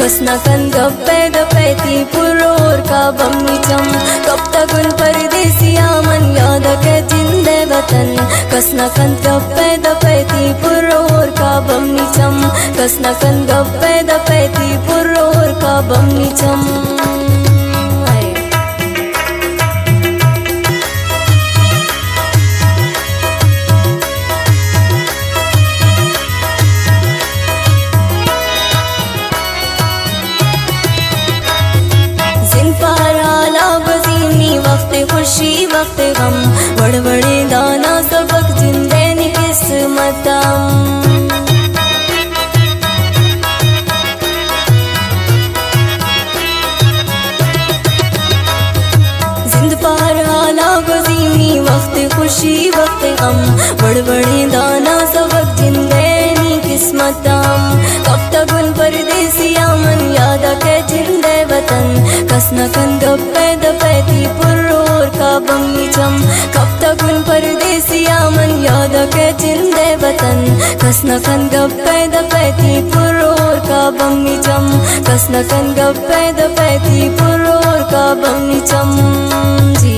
कसना कन गप्पे दपैती पुरोर का बम्मीचम कब तकुन परदेसिया मन याद के जिंदे वतन कसना कन गप्पे दपैती पुरोर का बम्मीचम कसना कन गप्पे दपैती पुरोर का बम्मीचम खुशी वक्त गम बड़बड़े दाना सबक जिंदे नी किस्मतम जिंद पार हाला गुज़ीनी वक्त खुशी वक्त गम बड़बड़े दाना सबक जिंदे नी किस्मतम कब तक उन परदेसिया मन याद के जिंदे वतन कसना कन गप्पे दपैती पुरोर का बम्मीचम कब तक उन परदेसिया मन याद के जिंदे वतन कसना कन गप्पे दपैती पुरोर का बम्मीचम कसना कन गप्पे दपैती पुरोर का बम्मीचम जी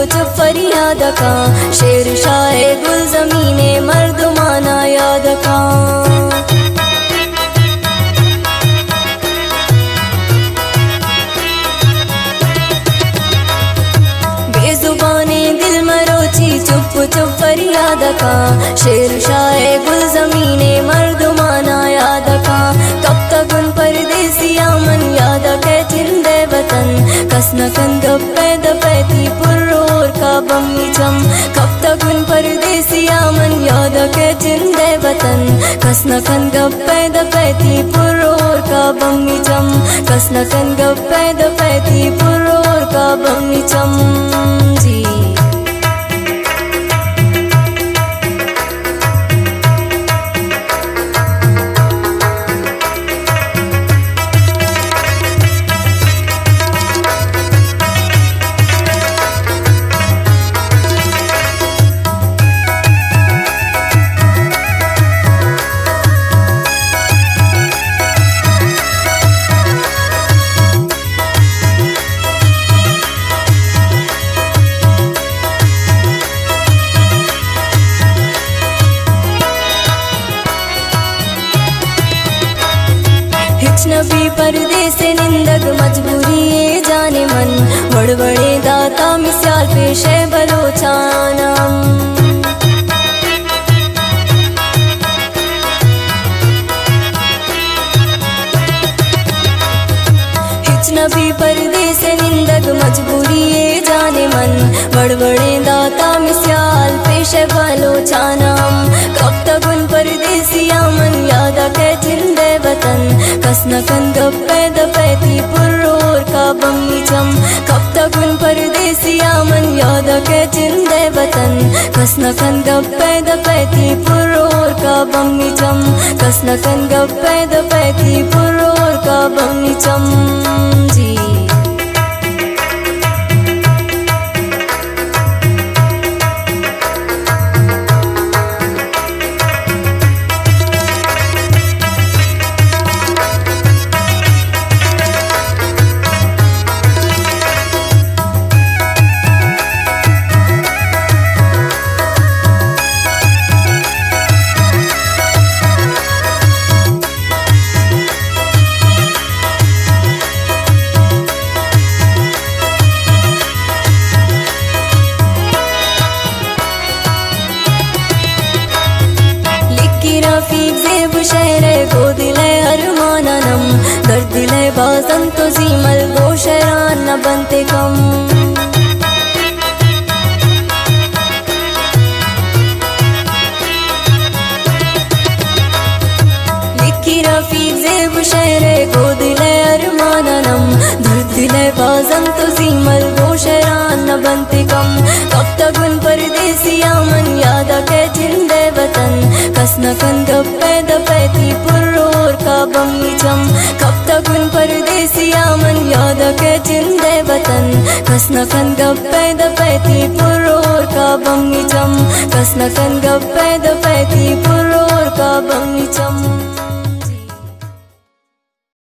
चुप फरियाद का शेर शाए गुल ज़मीने मर्दुमाना याद का बेजुबाने दिल मरोची चुप चुप फरियाद का शेर शाए गुल ज़मीने मर्दुमाना याद का कब तक उन परदेसिया मन याद के जिंदे वतन कसना कन गप्पे दपैती पुरोर का बम्मीचम कब तक उन परदेसिया मन याद के जिंदे वतन कसना कन गप्पे दपैती पुरोर का बम्मीचम कसना कन गप्पे दपैती पुरोर का बम्मीचम जी नबी परदेस निंदक मजबूरी ये जाने मन बड़बड़े दाता मिसाल पेश है बलोचानम हिच नबी परदेस निंदक मजबूरी ये जाने मन बड़बड़े दाता मिसाल पेश है बलोचानम कब तक उन परदेसिया मन याद के जिंदे वतन कसना कन गप्पे दपैती पुरोर का बम्मीचम कब तक उन परदेसिया मन याद के जिंदे वतन कसना कन गप्पे दपैती पुरोर का बम्मीचम कसना कन गप्पे दपैती पुरोर का बम्मीचम जी दर्द दिले बाजम तो जीमल गो शरान न बनते कम काननम धृतिले बाजम तुझीमल गोशरान बंतिकम कप्तगुन परदेसिया मन याद के जिंदे वतन कसनकन गप्पे दपैती पुर्रोर का बम्मीचम कप्तगुन परदेसिया मन याद के जिंदे वतन कसनकन गप्पे दपैती पुर्रोर का बम्मीचम कसनकन गप्पे दपैती पुर्रोर का बम्मीचम